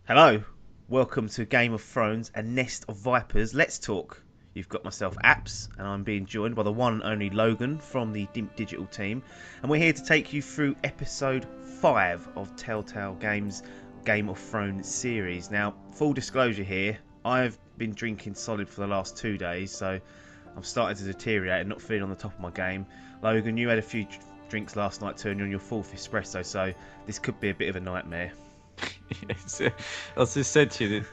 Hello, welcome to Game of Thrones, a nest of vipers. Let's talk. You've got myself, Apps, and I'm being joined by the one and only Logan from the Dimp Digital team. And we're here to take you through episode 5 of Telltale Games' Game of Thrones series. Now, full disclosure here, I've been drinking solid for the last 2 days, so I'm starting to deteriorate and not feeling on the top of my game. Logan, you had a few drinks last night too, and you're on your 4th espresso, so this could be a bit of a nightmare. Yes, I just said to you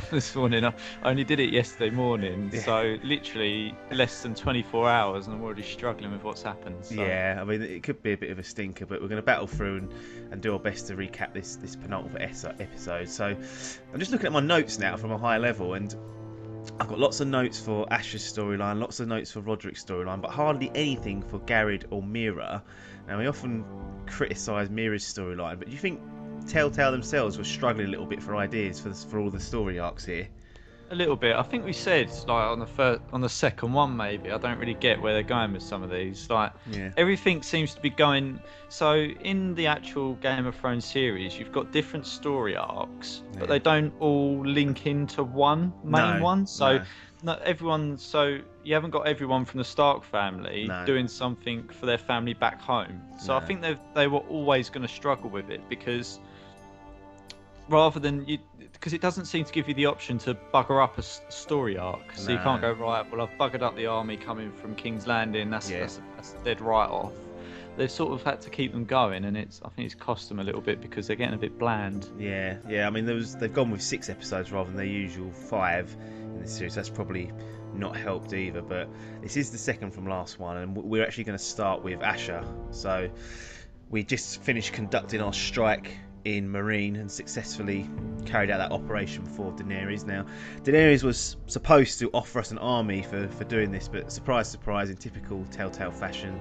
this morning, I only did it yesterday morning, so literally less than 24 hours and I'm already struggling with what's happened. So. Yeah, I mean, it could be a bit of a stinker, but we're going to battle through and do our best to recap this penultimate episode. So I'm just looking at my notes now from a high level, and I've got lots of notes for Asher's storyline, lots of notes for Rodrik's storyline, but hardly anything for Garrett or Mira. Now, we often criticise Mira's storyline, but do you think Telltale themselves were struggling a little bit for ideas for all the story arcs here? A little bit. I think we said on the second one maybe. I don't really get where they're going with some of these. Everything seems to be going. So in the actual Game of Thrones series, you've got different story arcs, but they don't all link into one main one. So not everyone. So you haven't got everyone from the Stark family doing something for their family back home. So I think they were always going to struggle with it because. Rather than because it doesn't seem to give you the option to bugger up a story arc, so you can't go right. Well, I've buggered up the army coming from King's Landing. That's dead right off. They've sort of had to keep them going, and I think it's cost them a little bit because they're getting a bit bland. Yeah. I mean, they've gone with 6 episodes rather than their usual 5 in the series. That's probably not helped either. But this is the second from last one, and we're actually going to start with Asher. So we just finished conducting our strike in Marine and successfully carried out that operation for Daenerys. Now, Daenerys was supposed to offer us an army for doing this, but surprise, in typical Telltale fashion,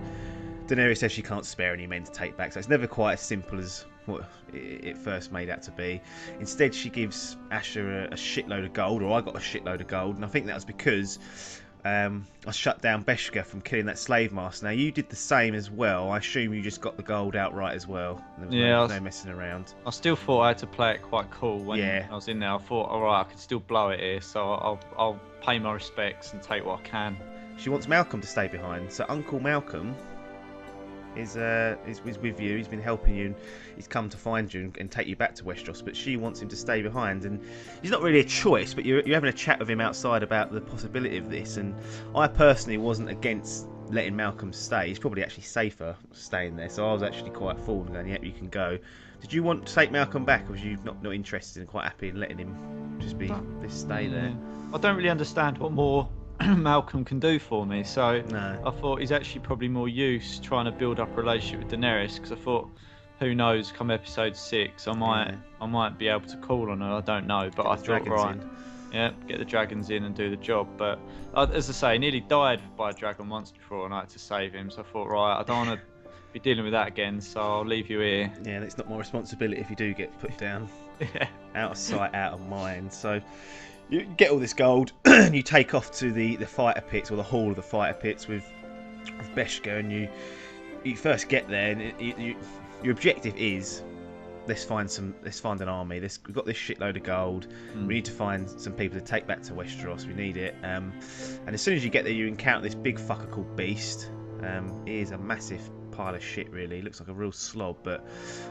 Daenerys says she can't spare any men to take back, so it's never quite as simple as what it first made out to be. Instead, she gives Asher a shitload of gold, or I got a shitload of gold, and I think that was because I shut down Beshka from killing that slave master. Now, you did the same as well. I assume you just got the gold outright as well. There was no messing around. I still thought I had to play it quite cool when I was in there. I thought, alright, I could still blow it here, so I'll pay my respects and take what I can. She wants Malcolm to stay behind, so Uncle Malcolm is with you. He's been helping you, and he's come to find you and take you back to Westeros, but she wants him to stay behind, and he's not really a choice, but you're having a chat with him outside about the possibility of this, and I personally wasn't against letting Malcolm stay. He's probably actually safer staying there, so I was actually quite fooled and going, yep, you can go. Did you want to take Malcolm back, or was you not interested and quite happy in letting him just stay there? I don't really understand what more Malcolm can do for me, so I thought he's actually probably more used trying to build up a relationship with Daenerys, because I thought, who knows, come episode 6 I might be able to call on her. I don't know, but I thought get the dragons in and do the job. But as I say, he nearly died by a dragon once before and I had to save him, so I thought, right, I don't want to be dealing with that again, so I'll leave you here. Yeah, and it's not my responsibility if you do get put down. Out of sight, out of mind. So you get all this gold and you take off to the fighter pits, or the hall of the fighter pits with Beshka, and you first get there, and your objective is let's find an army. We've got this shitload of gold. We need to find some people to take back to Westeros. We need it. And as soon as you get there, you encounter this big fucker called Beast. He is a massive pile of shit, really. He looks like a real slob, but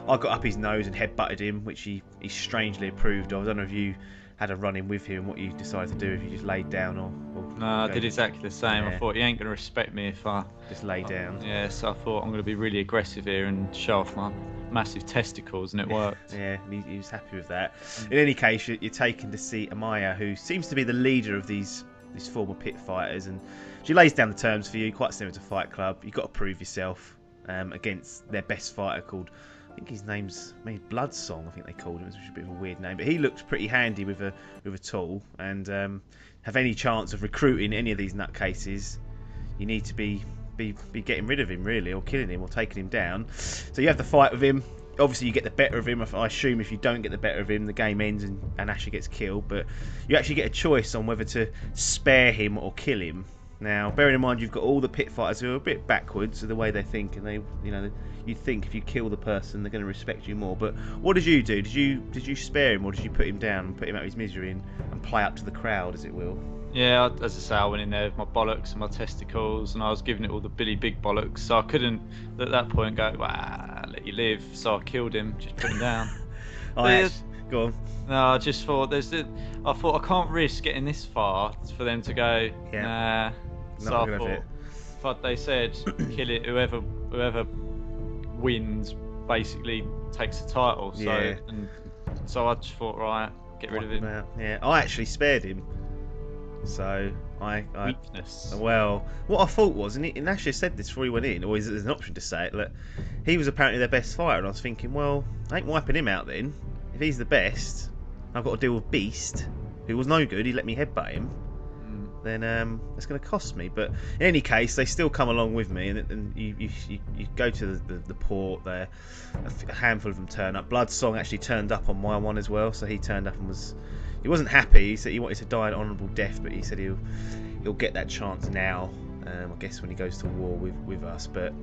I got up his nose and headbutted him, which he strangely approved of. I don't know if you had a run-in with him and what you decided to do, if you just laid down or no, I did exactly the same. I thought he ain't going to respect me if I just lay down. So I thought I'm going to be really aggressive here and show off my massive testicles, and it worked. He was happy with that. In any case, you're taken to see Amaya, who seems to be the leader of these former pit fighters, and she lays down the terms for you, quite similar to Fight Club. You've got to prove yourself against their best fighter called, I think his name's maybe Bloodsong, I think they called him, which is a bit of a weird name, but he looked pretty handy with a tool, and have any chance of recruiting any of these nutcases, you need to be getting rid of him, really, or killing him, or taking him down. So you have the fight with him. Obviously you get the better of him. I assume if you don't get the better of him, the game ends and Asher gets killed, but you actually get a choice on whether to spare him or kill him. Now, bearing in mind you've got all the pit fighters who are a bit backwards in the way they think, and they, you'd think if you kill the person, they're going to respect you more. But what did you do? Did you spare him, or did you put him down and put him out of his misery and play up to the crowd, as it will? Yeah, as I say, I went in there with my bollocks and my testicles, and I was giving it all the Billy Big bollocks, so I couldn't at that point go, I'll let you live. So I killed him, just put him down. Go on. No, I just thought I thought I can't risk getting this far for them to go, nah. So I thought, but they said kill it. Whoever wins basically takes the title. So so I just thought, right, get rid of him. Yeah, I actually spared him. So weakness. Well, what I thought was, and Asher said this before he went in, or there's an option to say it, that he was apparently their best fighter, and I was thinking, well, I ain't wiping him out then. If he's the best, I've got to deal with Beast, who was no good. He let me headbutt him. Then it's going to cost me. But in any case, they still come along with me, and you go to the port there. A handful of them turn up. Bloodsong actually turned up on my one as well, so he turned up and he wasn't happy. He said he wanted to die an honourable death, but he said he'll get that chance now. I guess when he goes to war with us. But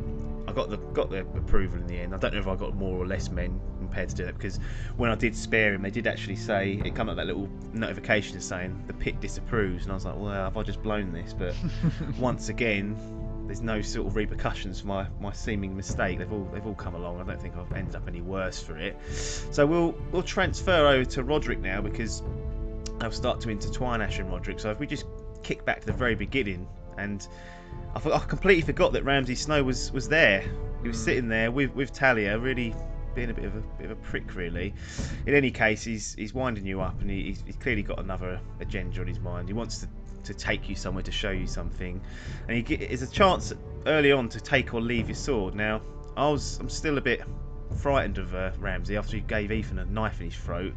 I got the approval in the end. I don't know if I got more or less men prepared to do that, because when I did spare him, they did actually say, it came up that little notification saying the pit disapproves, and I was like, well, have I just blown this? But once again, there's no sort of repercussions for my seeming mistake. They've all come along. I don't think I've ended up any worse for it. So we'll transfer over to Rodrik now, because I'll start to intertwine Ash and Rodrik. So if we just kick back to the very beginning, and I completely forgot that Ramsay Snow was there. He was sitting there with Talia, really being a bit of a prick, really. In any case, he's winding you up, and he's clearly got another agenda on his mind. He wants to take you somewhere, to show you something, and there's a chance early on to take or leave your sword. Now, I'm still a bit frightened of Ramsay after he gave Ethan a knife in his throat.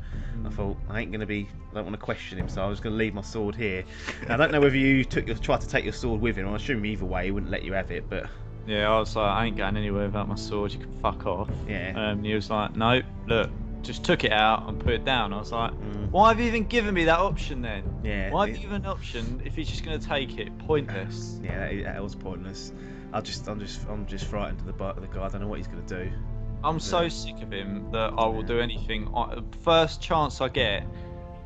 I thought, I don't want to question him, so I was going to leave my sword here. Now, I don't know whether you tried to take your sword with him. I assume either way he wouldn't let you have it, but yeah, I was like, I ain't going anywhere without my sword, you can fuck off. Yeah. He was like, no, look, just took it out and put it down. I was like, why have you even given me that option then? Yeah. Why have you given an option if he's just going to take it? Pointless. Yeah, that was pointless. I'm just frightened of the guy. I don't know what he's going to do. I'm so sick of him that I will do anything. First chance I get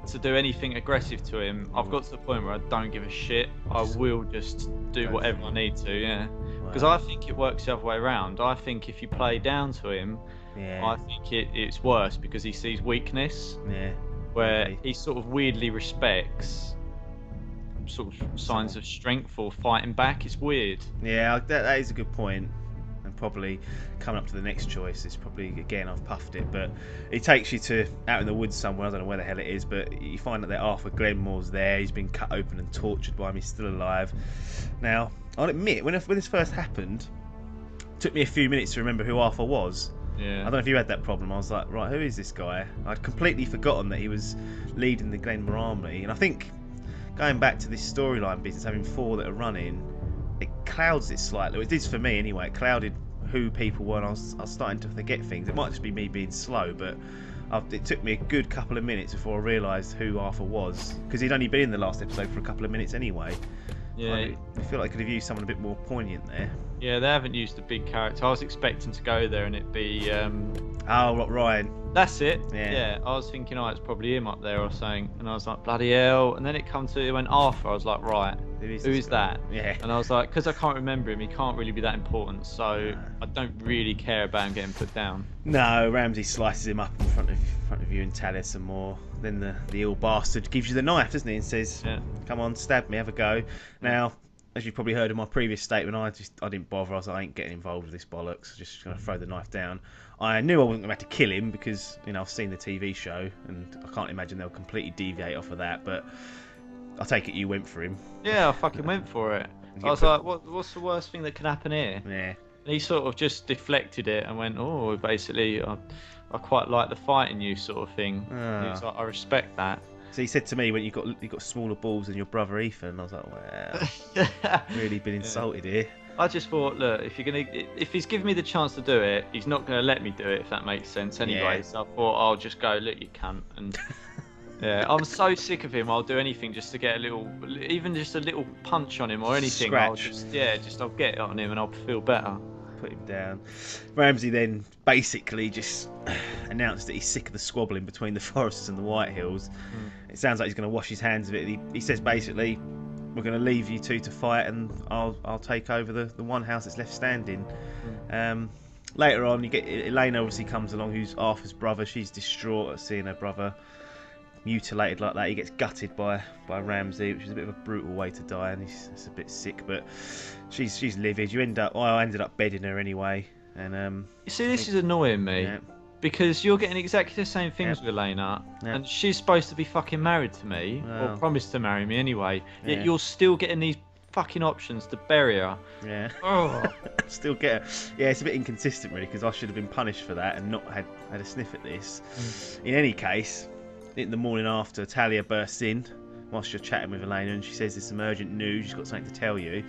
to do anything aggressive to him, I've got to the point where I don't give a shit. I will just do whatever I need to, yeah. Because I think it works the other way around. I think if you play down to him, I think it's worse, because he sees weakness. Yeah. Where he sort of weirdly respects sort of signs of strength or fighting back. It's weird. Yeah, that is a good point. And probably coming up to the next choice is probably, again, I've puffed it, but it takes you to out in the woods somewhere. I don't know where the hell it is, but you find that Arthur Glenmore's there. He's been cut open and tortured by him. He's still alive. Now, I'll admit, when this first happened, it took me a few minutes to remember who Arthur was. Yeah. I don't know if you had that problem. I was like, right, who is this guy? I'd completely forgotten that he was leading the Glenmore army. And I think going back to this storyline business, having 4 that are running, it clouds it slightly. It did for me anyway. It clouded who people were, and I was starting to forget things. It might just be me being slow, but it took me a good couple of minutes before I realised who Arthur was, because he'd only been in the last episode for a couple of minutes anyway. Yeah. I feel like I could have used someone a bit more poignant there. Yeah, they haven't used a big character. I was expecting to go there and it be Ryan. That's it. Yeah. I was thinking, it's probably him up there or something, and I was like, bloody hell. And then it went Arthur. I was like, right, who is that? Yeah. And I was like, because I can't remember him, he can't really be that important, so I don't really care about him getting put down. No, Ramsay slices him up in front of you and Talia some more. Then the ill bastard gives you the knife, doesn't he, and says, come on, stab me, have a go. Now, as you've probably heard in my previous statement, I didn't bother. I was like, I ain't getting involved with this bollocks. I'm just going to throw the knife down. I knew I wasn't going to have to kill him, because I've seen the TV show and I can't imagine they'll completely deviate off of that. But I take it you went for him. Yeah, I fucking went for it. I was like, what's the worst thing that can happen here? Yeah. And he sort of just deflected it and went, basically, I quite like the fighting you sort of thing. He was like, I respect that. So he said to me, when you got smaller balls than your brother Ethan, I was like, wow, really been insulted here. I just thought, look, if he's giving me the chance to do it, he's not gonna let me do it, if that makes sense anyway. Yeah. So I thought, I'll just go, look, you cunt, and Yeah, I'm so sick of him. I'll do anything just to get even just a little punch on him or anything. Scratch. I'll get it on him and I'll feel better. Put him down. Ramsay then basically just announced that he's sick of the squabbling between the Foresters and the White Hills. It sounds like he's going to wash his hands of it. He says basically, we're going to leave you two to fight, and I'll take over the one house that's left standing. Later on, you get Elena obviously comes along, who's Arthur's brother. She's distraught at seeing her brother mutilated like that. He gets gutted by Ramsay, which is a bit of a brutal way to die, and it's a bit sick. But she's livid. I ended up bedding her anyway. And you see, this is annoying me. Yeah. Because you're getting exactly the same things with Elena, and she's supposed to be fucking married to me, or promised to marry me anyway. Yet you're still getting these fucking options to bury her. Yeah. Oh. Still get her. Yeah, it's a bit inconsistent really, because I should have been punished for that and not had a sniff at this. In any case, in the morning after, Talia bursts in whilst you're chatting with Elena, and she says there's some urgent news. She's got something to tell you.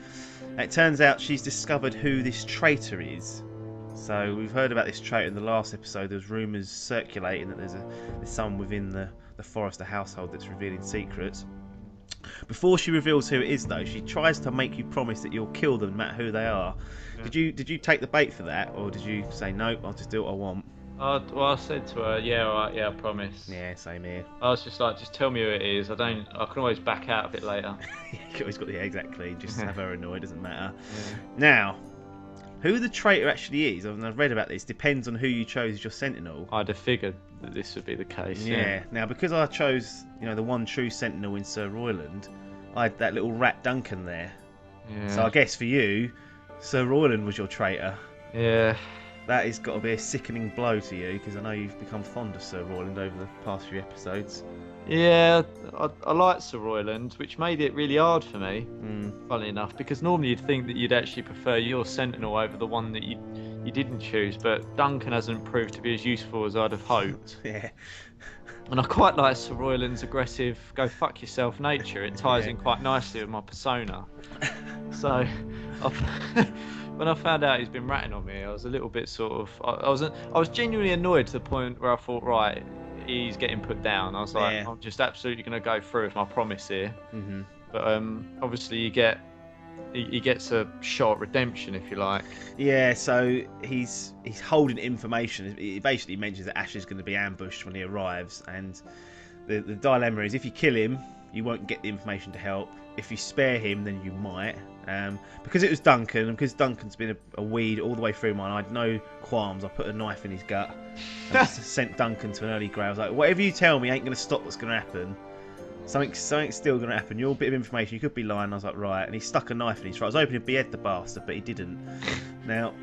And it turns out she's discovered who this traitor is. So we've heard about this traitor in the last episode. There was rumours circulating that there's someone within the Forrester household that's revealing secrets. Before she reveals who it is, though, she tries to make you promise that you'll kill them no matter who they are. Yeah. Did you take the bait for that, or did you say nope, I'll just do what I want? Well, I said to her, yeah, all right, yeah, I promise. Yeah, same here. I was just like, just tell me who it is. I can always back out of it later. You always got exactly. Just have her annoyed. Doesn't matter. Yeah. Now, who the traitor actually is, and I've read about this, depends on who you chose as your sentinel. I'd have figured that this would be the case. Yeah. Now, because I chose, the one true sentinel in Sir Royland, I had that little rat Duncan there. Yeah. So I guess for you, Sir Royland was your traitor. Yeah. That has got to be a sickening blow to you, because I know you've become fond of Sir Royland over the past few episodes. Yeah, I like Sir Royland, which made it really hard for me, funnily enough, because normally you'd think that you'd actually prefer your Sentinel over the one that you didn't choose, but Duncan hasn't proved to be as useful as I'd have hoped. Yeah. And I quite like Sir Royland's aggressive, go fuck yourself nature. It ties in quite nicely with my persona. So, when I found out he's been ratting on me, I was a little bit sort of... I was genuinely annoyed to the point where I thought, right, he's getting put down. I was like, I'm just absolutely going to go through with my promise here. Mm-hmm. But obviously he gets a shot at redemption, if you like. Yeah, so he's holding information. He basically mentions that Ash is going to be ambushed when he arrives, and the dilemma is, if you kill him, you won't get the information to help. If you spare him, then you might. Because it was Duncan, and because Duncan's been a weed all the way through mine, I had no qualms. I put a knife in his gut and just sent Duncan to an early grave. I was like, whatever you tell me ain't going to stop what's going to happen. Something's still going to happen. Your bit of information, you could be lying. I was like, right. And he stuck a knife in his throat. I was hoping he'd behead the bastard, but he didn't. Now,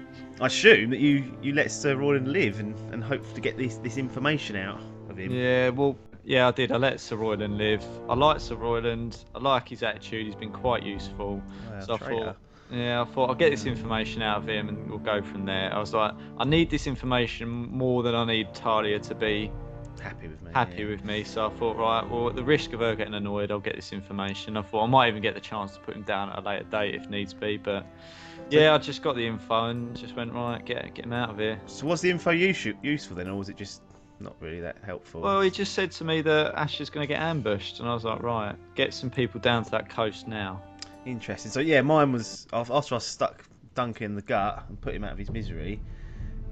I assume that you let Sir Royland live and hope to get this information out of him. Yeah, well... Yeah, I did. I let Sir Royland live. I like Sir Royland. I like his attitude. He's been quite useful. So I thought I'll get this information out of him and we'll go from there. I was like, I need this information more than I need Talia to be happy with me. So I thought, right, well, at the risk of her getting annoyed, I'll get this information. I thought I might even get the chance to put him down at a later date if needs be. But yeah, I just got the info and just went, right, get him out of here. So was the info useful then, or was it just not really that helpful? Well, he just said to me that Ash is going to get ambushed, and I was like, right, get some people down to that coast now. Interesting. So yeah, mine was after I stuck Duncan in the gut and put him out of his misery.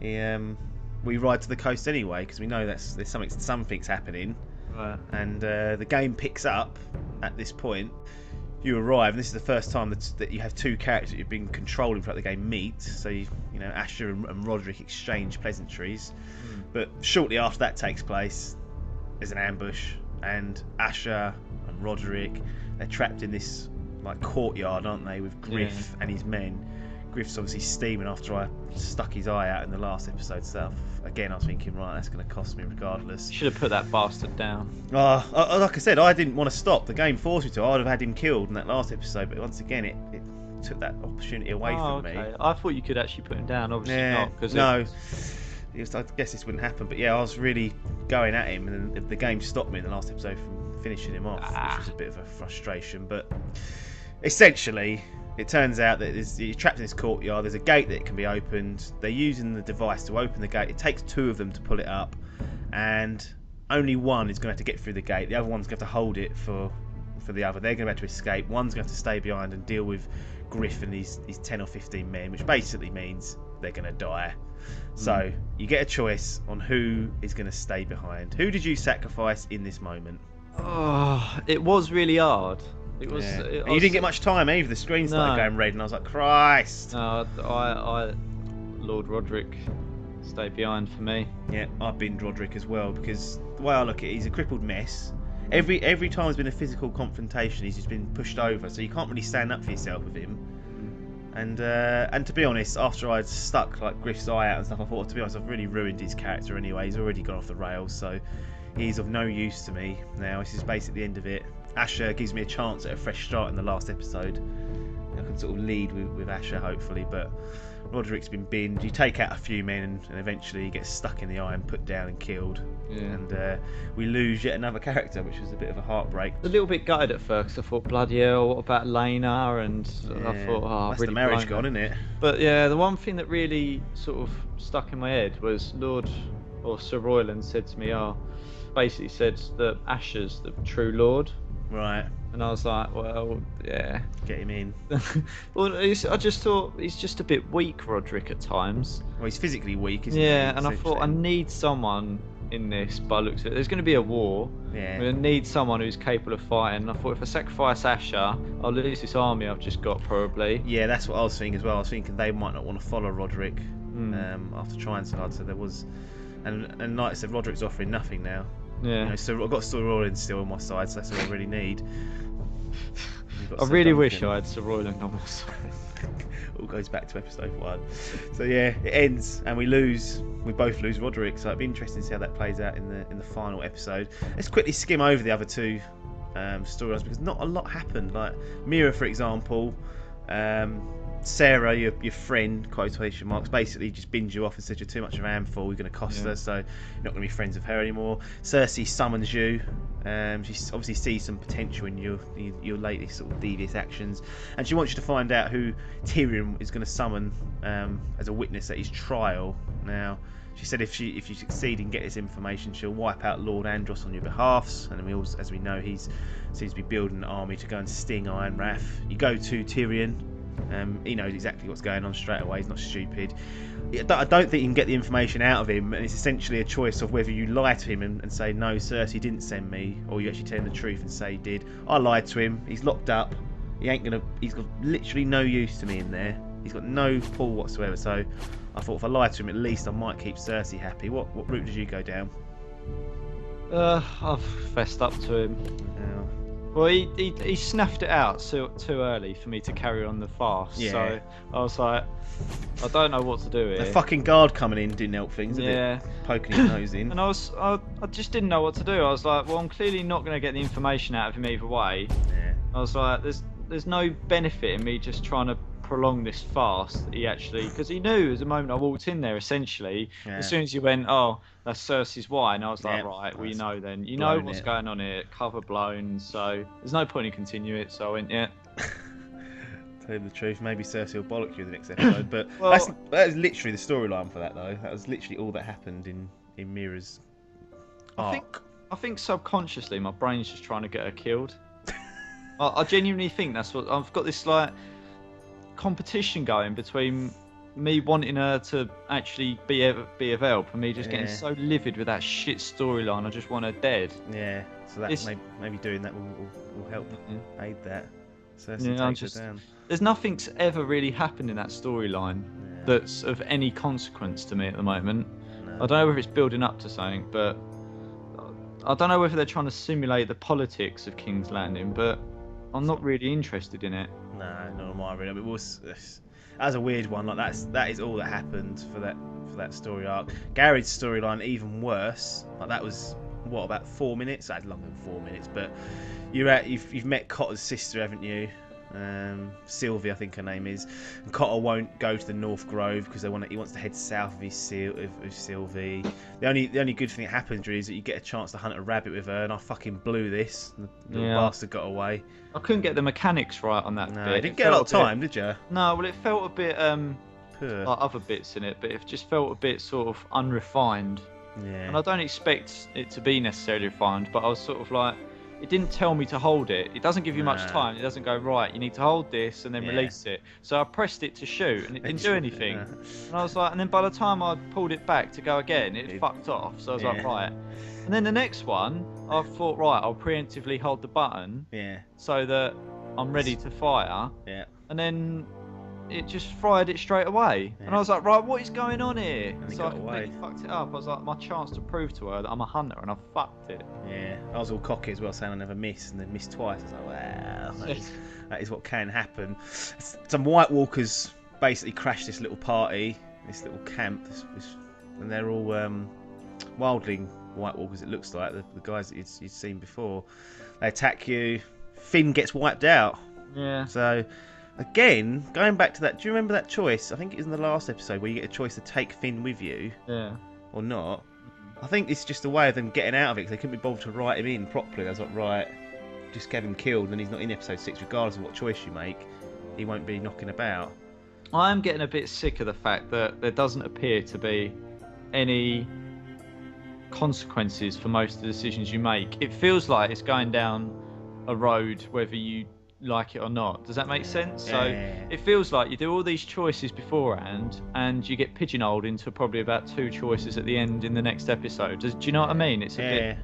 We ride to the coast anyway because we know there's something's happening. Right. And the game picks up at this point. You arrive, and this is the first time that you have two characters that you've been controlling throughout the game meet. So Asher and Rodrik exchange pleasantries. But shortly after that takes place, there's an ambush, and Asher and Rodrik, they're trapped in this courtyard, aren't they, with Griff and his men. Griff's obviously steaming after I stuck his eye out in the last episode. So again, I was thinking, right, that's going to cost me regardless. Should have put that bastard down. Like I said, I didn't want to stop. The game forced me to. I would have had him killed in that last episode, but once again, it took that opportunity away from me. I thought you could actually put him down. Obviously not. No. I guess this wouldn't happen, but yeah, I was really going at him, and then the game stopped me in the last episode from finishing him off, which was a bit of a frustration. But essentially, it turns out that you're trapped in this courtyard. There's a gate that can be opened. They're using the device to open the gate. It takes two of them to pull it up, and only one is going to have to get through the gate. The other one's going to have to hold it for the other. They're going to have to escape. One's going to have to stay behind and deal with Griff and his 10 or 15 men, which basically means they're going to die. So you get a choice on who is going to stay behind. Who did you sacrifice in this moment? Oh, it was really hard. It was. Yeah. You didn't get much time either. The screen started going red, and I was like, Christ. No, I Lord Rodrik stayed behind for me. Yeah, I've been Rodrik as well, because the way I look at it, he's a crippled mess. Every time there's been a physical confrontation, he's just been pushed over, so you can't really stand up for yourself with him. And to be honest, after I'd stuck like Griff's eye out and stuff, I thought, to be honest, I've really ruined his character anyway. He's already gone off the rails, so he's of no use to me now. This is basically the end of it. Asher gives me a chance at a fresh start in the last episode. I can sort of lead with Asher, hopefully, but Rodrik's been binned. You take out a few men and eventually he gets stuck in the eye and put down and killed. Yeah. And we lose yet another character, which was a bit of a heartbreak. A little bit gutted at first. I thought, bloody hell, what about Lena? And I thought, oh, that's really the marriage gone, isn't it? But yeah, the one thing that really sort of stuck in my head was Sir Royland said to me, basically said that Asher's the true Lord. Right. And I was like, well, yeah. Get him in. Well, I just thought he's just a bit weak, Rodrik, at times. Well, he's physically weak, isn't he? Yeah, and I thought I need someone in this, by the looks of it. There's going to be a war. Yeah. I'm going to need someone who's capable of fighting. And I thought if I sacrifice Asher, I'll lose this army I've just got, probably. Yeah, that's what I was thinking as well. I was thinking they might not want to follow Rodrik after trying so hard. So there was... And like I said, Rodrik's offering nothing now. Yeah. You know, so I've got Sir Royland still on my side, so that's all I really need. I really wish I had Sir Royland on my side. All goes back to episode 1. So yeah, it ends and we both lose Rodrik, so it'd be interesting to see how that plays out in the final episode. Let's quickly skim over the other two storylines, because not a lot happened. Like Mira, for example, Sarah, your friend, quotation marks, basically just binned you off and said you're too much of a handful, you're going to cost her, so you're not going to be friends with her anymore. Cersei summons you. She obviously sees some potential in your latest sort of devious actions, and she wants you to find out who Tyrion is going to summon as a witness at his trial. Now, she said if you succeed in getting this information, she'll wipe out Lord Andros on your behalfs, and as we know, he seems to be building an army to go and sting Iron Wrath. You go to Tyrion. He knows exactly what's going on straight away. He's not stupid. I don't think you can get the information out of him, and it's essentially a choice of whether you lie to him and say, no, Cersei didn't send me, or you actually tell him the truth and say he did. I lied to him. He's locked up. He's got literally no use to me in there. He's got no pull whatsoever. So I thought if I lied to him, at least I might keep Cersei happy. What route did you go down? I've fessed up to him. Oh. Well, he snuffed it out too early for me to carry on the fast. Yeah. So I was like, I don't know what to do here. The fucking guard coming in didn't help things, did it? Poking his nose in. And I just didn't know what to do. I was like, well, I'm clearly not going to get the information out of him either way. Yeah. I was like, there's no benefit in me just trying to prolong this fast. Because he knew as the moment I walked in there, essentially, as soon as you went, oh, that's Cersei's wine, I was like, right, well, you know then. You know what's going on here, cover blown, so there's no point in continuing it, so I went, Tell you the truth, maybe Cersei will bollock you in the next episode, but that is literally the storyline for that, though. That was literally all that happened in Mira's arc. I think subconsciously my brain's just trying to get her killed. I genuinely think that's what... I've got this, like, competition going between me wanting her to actually be of help and me just getting so livid with that shit storyline. I just want her dead. Yeah, so that maybe doing that will help aid that. Cersei takes her down. There's nothing's ever really happened in that storyline that's of any consequence to me at the moment. No. I don't know whether it's building up to something, but I don't know whether they're trying to simulate the politics of King's Landing, but I'm not really interested in it. No, not am I really. That was a weird one. Like that is all that happened for that story arc. Gared's storyline even worse. Like that was about 4 minutes. That's longer than 4 minutes. But you've met Cotter's sister, haven't you? Sylvie, I think her name is. And Cotter won't go to the North Grove because he wants to head south of Sylvie. The only good thing that happens really is that you get a chance to hunt a rabbit with her, and I fucking blew this. The bastard got away. I couldn't get the mechanics right on that bit. You didn't get a lot of time, did you? No, well, it felt a bit like other bits in it, but it just felt a bit sort of unrefined. And I don't expect it to be necessarily refined, but I was sort of like, it didn't tell me to hold it. It doesn't give you much time. It doesn't go, right, you need to hold this and then release it. So I pressed it to shoot and it didn't do anything. And I was like, and then by the time I pulled it back to go again, it fucked off. So I was like, right. And then the next one, I thought, right, I'll preemptively hold the button so that I'm ready to fire. And then it just fired it straight away. And I was like, right, what is going on here? And so I completely fucked it up. I was like, my chance to prove to her that I'm a hunter, and I fucked it. I was all cocky as well, saying I never miss, and then missed twice. I was like, well, that is what can happen. Some White Walkers basically crashed this little party, this little camp, and they're all wildling White Walkers, it looks like, the guys that you'd seen before. They attack you. Finn gets wiped out. So again, going back to that, do you remember that choice? I think it was in the last episode where you get a choice to take Finn with you or not. I think it's just a way of them getting out of it, because they couldn't be bothered to write him in properly. I was like, right, just get him killed and he's not in episode 6. Regardless of what choice you make, he won't be knocking about. I'm getting a bit sick of the fact that there doesn't appear to be any consequences for most of the decisions you make. It feels like it's going down a road whether you like it or not. Does that make sense? So it feels like you do all these choices beforehand and you get pigeonholed into probably about 2 choices at the end in the next episode. Do you know what I mean? It's a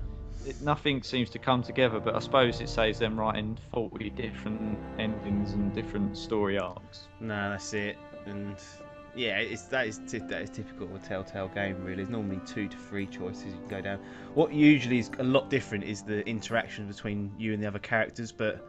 bit, nothing seems to come together, but I suppose it saves them writing 40 different endings and different story arcs. No, that's it. And that is typical of a Telltale game, really. There's normally 2 to 3 choices you can go down. What usually is a lot different is the interaction between you and the other characters, but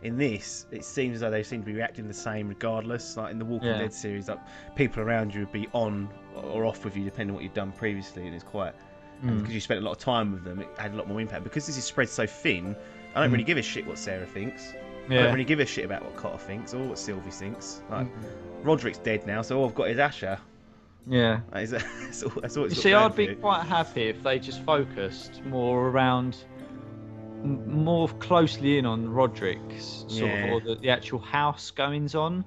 in this, it seems as though they seem to be reacting the same regardless. Like in the Walking Dead series, like people around you would be on or off with you depending on what you've done previously, and it's quite... And because you spent a lot of time with them, it had a lot more impact. Because this is spread so thin, I don't really give a shit what Sarah thinks. I don't really give a shit about what Cotter thinks or what Sylvie thinks. Like, Rodrik's dead now, so all I've got is Asher. That's all it's got. See, I'd be quite happy if they just focused more around, more closely in on Rodrik's sort of, or the actual house goings on,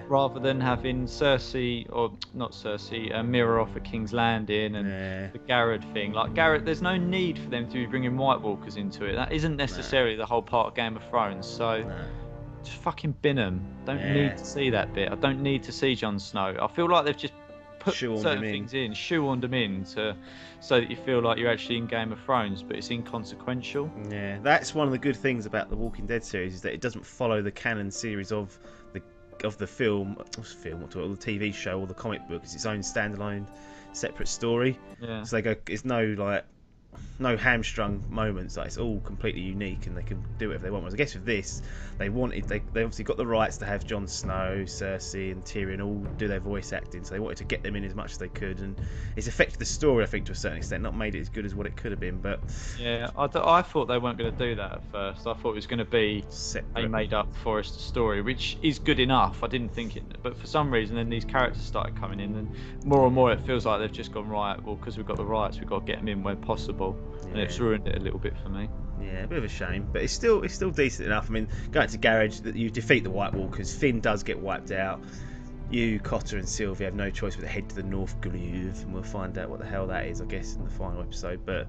rather than having Cersei, or not Cersei, mirror off at King's Landing and the Garrett thing. Like Garrett, there's no need for them to be bringing White Walkers into it. That isn't necessarily the whole part of Game of Thrones. So just fucking bin them. Don't need to see that bit. I don't need to see Jon Snow. I feel like they've just put certain things in, shoehorned them in so that you feel like you're actually in Game of Thrones, but it's inconsequential. Yeah, that's one of the good things about the Walking Dead series, is that it doesn't follow the canon series of the film, or the TV show or the comic book. It's its own standalone, separate story. So they go, it's no hamstrung moments. Like, it's all completely unique, and they can do whatever they want. Whereas I guess with this, they obviously got the rights to have Jon Snow, Cersei, and Tyrion all do their voice acting, so they wanted to get them in as much as they could, and it's affected the story, I think, to a certain extent. Not made it as good as what it could have been, but I thought they weren't going to do that at first. I thought it was going to be separate. A made-up Forrester story, which is good enough. I didn't think it, but for some reason, then these characters started coming in, and more and more it feels like they've just gone, right, well, because we've got the rights, we've got to get them in where possible. And it's ruined it a little bit for me. Yeah, a bit of a shame, but it's still decent enough. I mean, going to Garage, that you defeat the White Walkers, Finn does get wiped out. You, Cotter, and Sylvie have no choice but to head to the North Groove, and we'll find out what the hell that is, I guess, in the final episode. But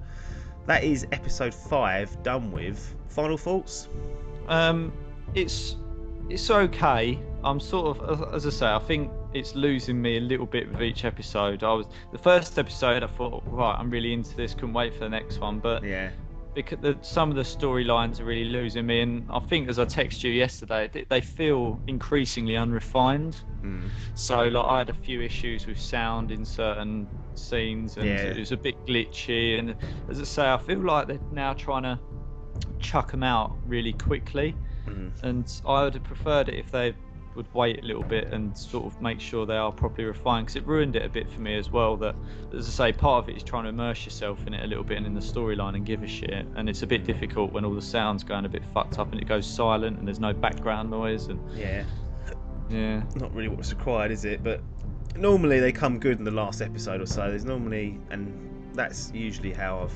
that is episode 5 done with. Final thoughts? It's okay. I'm sort of, as I say, I think it's losing me a little bit with each episode. The first episode, I thought, right, I'm really into this, couldn't wait for the next one, but because some of the storylines are really losing me, and I think, as I texted you yesterday, they feel increasingly unrefined. So like, I had a few issues with sound in certain scenes, and it was a bit glitchy, and as I say, I feel like they're now trying to chuck them out really quickly. And I would have preferred it if they would wait a little bit and sort of make sure they are properly refined, because it ruined it a bit for me as well. That, as I say, part of it is trying to immerse yourself in it a little bit and in the storyline and give a shit, and it's a bit difficult when all the sound's going a bit fucked up and it goes silent and there's no background noise, and not really what's required, is it? But normally they come good in the last episode or so. There's normally, and that's usually how I've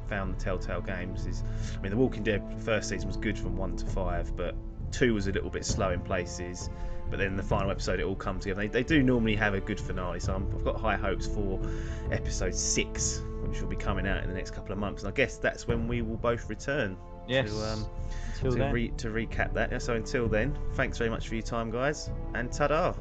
found the Telltale games, is, I mean, the Walking Dead first season was good from 1 to 5, but 2 was a little bit slow in places, but then the final episode it all comes together. They do normally have a good finale, so I've got high hopes for episode 6, which will be coming out in the next couple of months, and I guess that's when we will both return. Yes. To recap that. So until then, thanks very much for your time, guys, and ta-da.